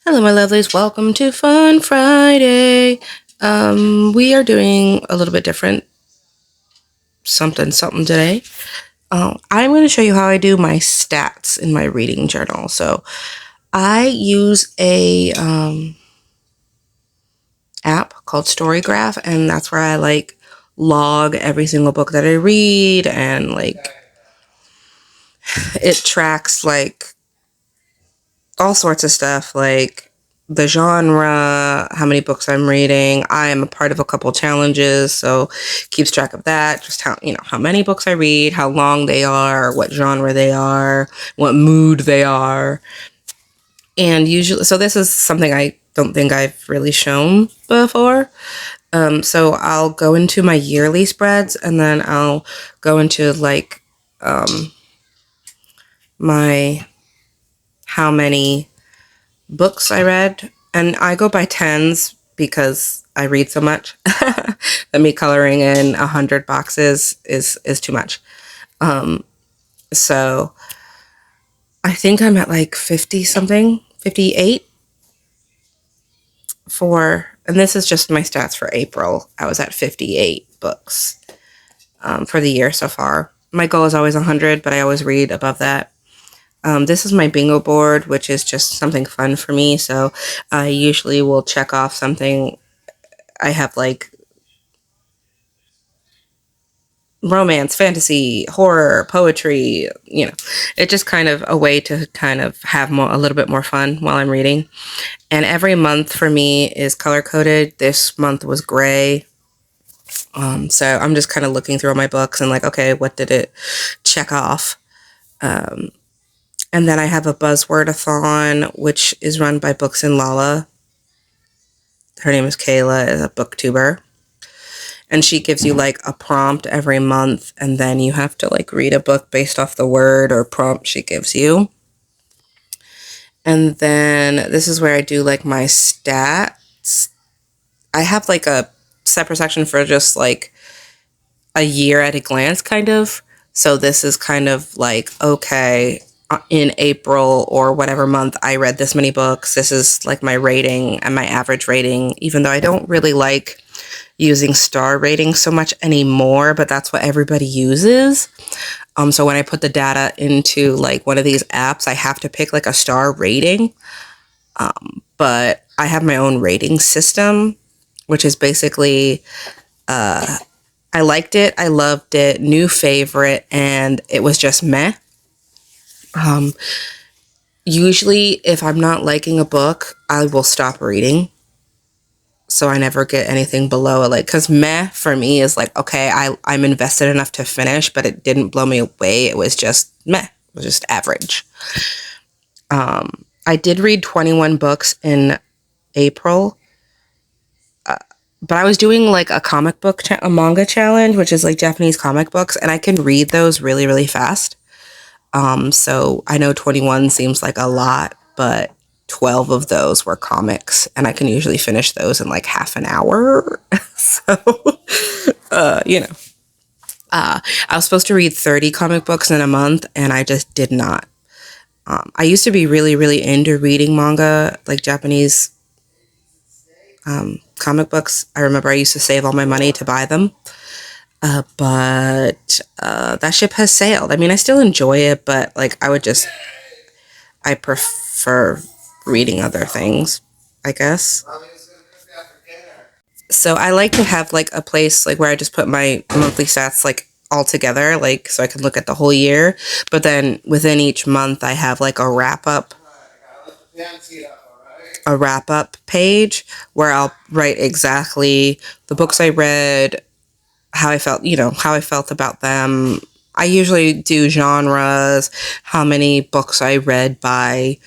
Hello, my lovelies. Welcome to Fun Friday. We are doing a little bit different something today. I'm going to show you how I do my stats in my reading journal. So I use a app called Storygraph, and that's where I log every single book that I read, and it tracks all sorts of stuff like the genre, how many books I'm reading. I am a part of a couple challenges, so keeps track of that. Just how many books I read, how long they are, what genre they are, what mood they are. And usually, so this is something I don't think I've really shown before. So I'll go into my yearly spreads, and then I'll go into my how many books I read, and I go by tens because I read so much that me coloring in 100 boxes is too much. So I think I'm at 50 something, 58 and this is just my stats for April. I was at 58 books for the year so far. My goal is always 100, but I always read above that. This is my bingo board, which is just something fun for me. So I usually will check off something. I have romance, fantasy, horror, poetry, it's just kind of a way to kind of have a little bit more fun while I'm reading. And every month for me is color coded. This month was gray. So I'm just kind of looking through all my books and okay, what did it check off? And then I have a buzzword-a-thon, which is run by Books and Lala. Her name is Kayla, is a booktuber. And she gives you a prompt every month, and then you have to read a book based off the word or prompt she gives you. And then this is where I do my stats. I have a separate section for just a year at a glance kind of. So this is kind of okay, in April or whatever month I read this many books. This is my rating and my average rating, even though I don't really like using star ratings so much anymore, but that's what everybody uses. So when I put the data into one of these apps, I have to pick a star rating. But I have my own rating system, which is basically, I liked it, I loved it, new favorite, and it was just meh. Usually if I'm not liking a book, I will stop reading. So I never get anything below it, because meh for me is okay, I'm invested enough to finish, but it didn't blow me away. It was just meh. It was just average. I did read 21 books in April, but I was doing a comic book, a manga challenge, which is Japanese comic books, and I can read those really, really fast. So I know 21 seems like a lot, but 12 of those were comics, and I can usually finish those in half an hour. So, I was supposed to read 30 comic books in a month, and I just did not. I used to be really, really into reading manga, Japanese comic books. I remember I used to save all my money to buy them. But that ship has sailed. I mean, I still enjoy it, but I prefer reading other things, I guess. So I like to have a place where I just put my monthly stats all together, so I can look at the whole year. But then within each month, I have a wrap up page where I'll write exactly the books I read, how I felt about them. I usually do genres, how many books I read by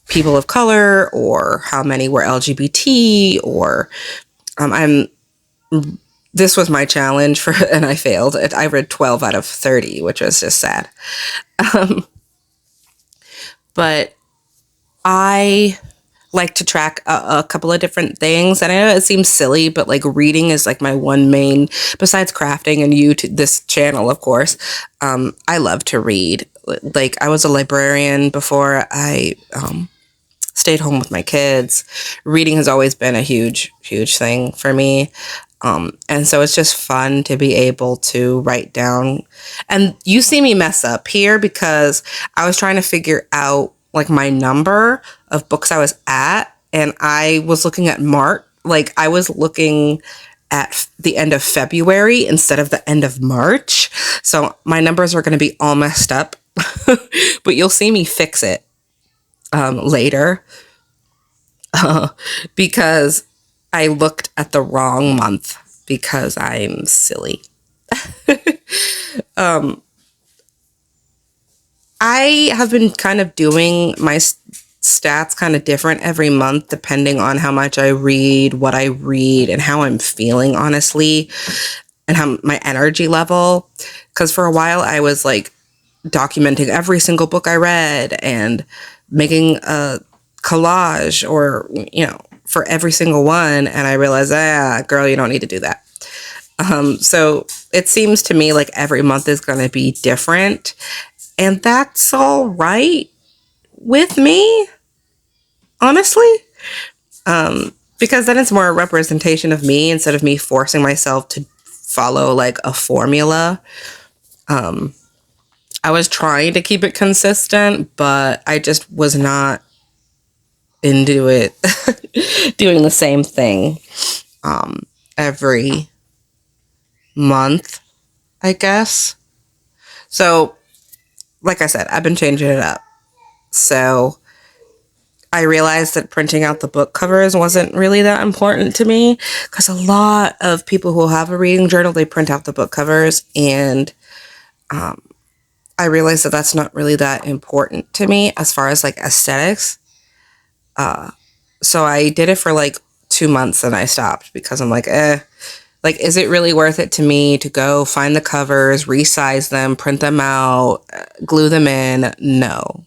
people of color, or how many were LGBT, or this was my challenge and I failed. I read 12 out of 30, which was just sad. But I like to track a couple of different things, and I know it seems silly, but reading is my one main, besides crafting and this channel, of course. I love to read. I was a librarian before I stayed home with my kids, reading has always been a huge, huge thing for me. And so it's just fun to be able to write down. And you see me mess up here because I was trying to figure out like my number of books I was at. And I was looking at March, like I was looking at the end of February instead of the end of March. So my numbers are going to be all messed up, but you'll see me fix it later because I looked at the wrong month because I'm silly. I have been kind of doing my stats kind of different every month depending on how much I read, what I read, and how I'm feeling, honestly, and how my energy level. Because for a while I was like documenting every single book I read and making a collage or, for every single one. And I realized, girl, you don't need to do that. So it seems to me like every month is going to be different. And that's all right with me, honestly. Because then it's more a representation of me instead of me forcing myself to follow like a formula. I was trying to keep it consistent, but I just was not into it doing the same thing every month, I guess. So, like I said, I've been changing it up. So I realized that printing out the book covers wasn't really that important to me because a lot of people who have a reading journal, they print out the book covers, and I realized that that's not really that important to me as far as like aesthetics. So I did it for like 2 months and I stopped because I'm like, like, is it really worth it to me to go find the covers, resize them, print them out, glue them in? No.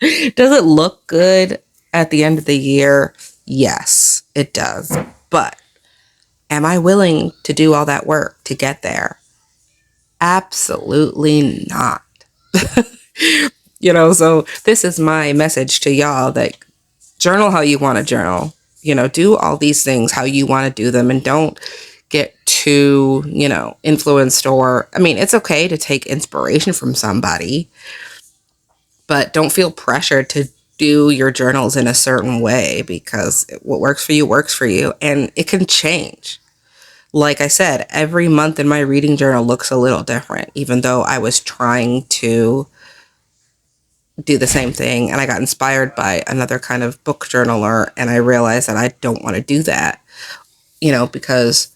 Does it look good at the end of the year? Yes, it does. But am I willing to do all that work to get there? Absolutely not. So this is my message to y'all that journal how you want to journal. Do all these things how you want to do them, and don't get too, influenced, or, I mean, it's okay to take inspiration from somebody, but don't feel pressured to do your journals in a certain way because what works for you works for you, and it can change. Like I said, every month in my reading journal looks a little different, even though I was trying to do the same thing and I got inspired by another kind of book journaler, and I realized that I don't want to do that, because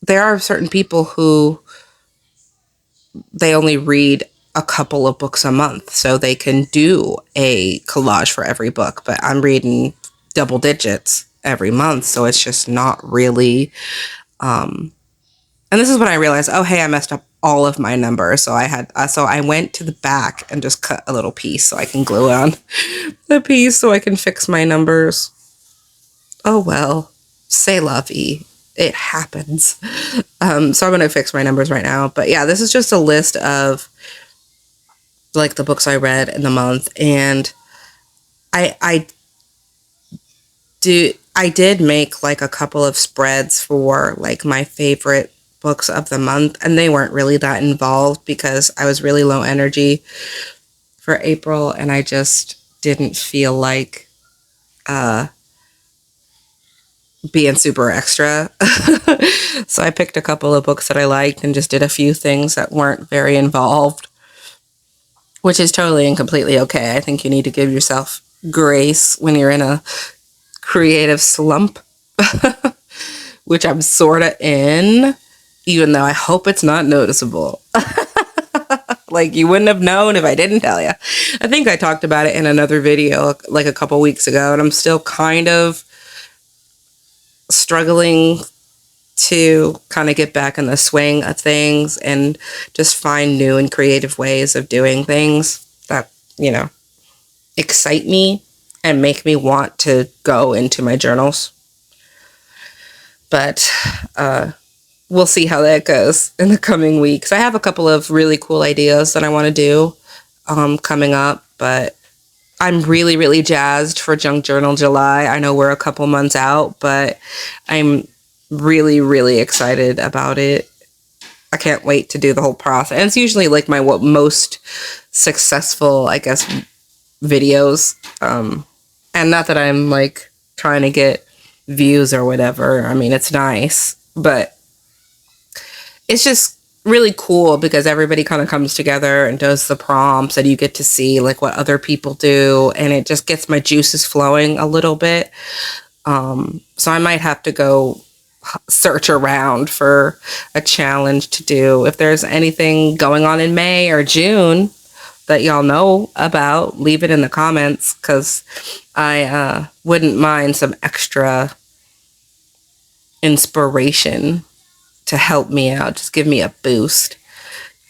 there are certain people who they only read a couple of books a month, so they can do a collage for every book, but I'm reading double digits every month, so it's just not really and this is when I realized, oh hey, I messed up all of my numbers. So I went to the back and just cut a little piece so I can glue on the piece so I can fix my numbers. Oh well, c'est la vie. It happens. So I'm going to fix my numbers right now. But yeah, this is just a list of like the books I read in the month. And I did make like a couple of spreads for like my favorite books of the month, and they weren't really that involved because I was really low energy for April and I just didn't feel like being super extra. So I picked a couple of books that I liked and just did a few things that weren't very involved, which is totally and completely okay. I think you need to give yourself grace when you're in a creative slump, which I'm sort of in, even though I hope it's not noticeable. Like, you wouldn't have known if I didn't tell you. I think I talked about it in another video like a couple weeks ago, and I'm still kind of struggling to kind of get back in the swing of things and just find new and creative ways of doing things that, excite me and make me want to go into my journals. But we'll see how that goes in the coming weeks. I have a couple of really cool ideas that I want to do coming up, but I'm really, really jazzed for Junk Journal July. I know we're a couple months out, but I'm really, really excited about it. I can't wait to do the whole process. And it's usually like my most successful, I guess, videos. And not that I'm like trying to get views or whatever. I mean, it's nice, but it's just really cool because everybody kind of comes together and does the prompts and you get to see like what other people do, and it just gets my juices flowing a little bit. So I might have to go search around for a challenge to do. If there's anything going on in May or June that y'all know about, leave it in the comments, because I wouldn't mind some extra inspiration to help me out, just give me a boost.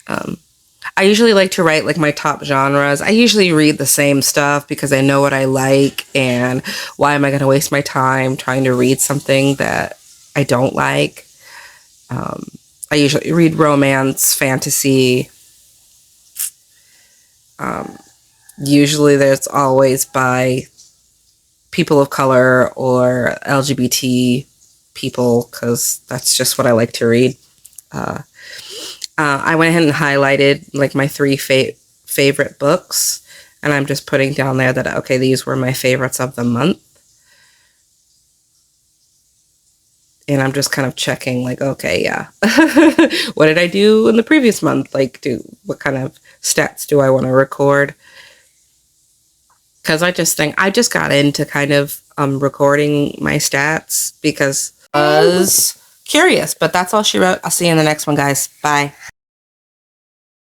I usually like to write like my top genres. I usually read the same stuff because I know what I like, and why am I going to waste my time trying to read something that I don't like? I usually read romance, fantasy. Usually there's always by people of color or LGBT people, because that's just what I like to read. I went ahead and highlighted like my three favorite books, and I'm just putting down there that, okay, these were my favorites of the month. And I'm just kind of checking like, okay, yeah, what did I do in the previous month? Like, what kind of stats do I want to record? Because I just think I just got into kind of recording my stats because I was curious. But that's all she wrote. I'll see you in the next one, guys. Bye.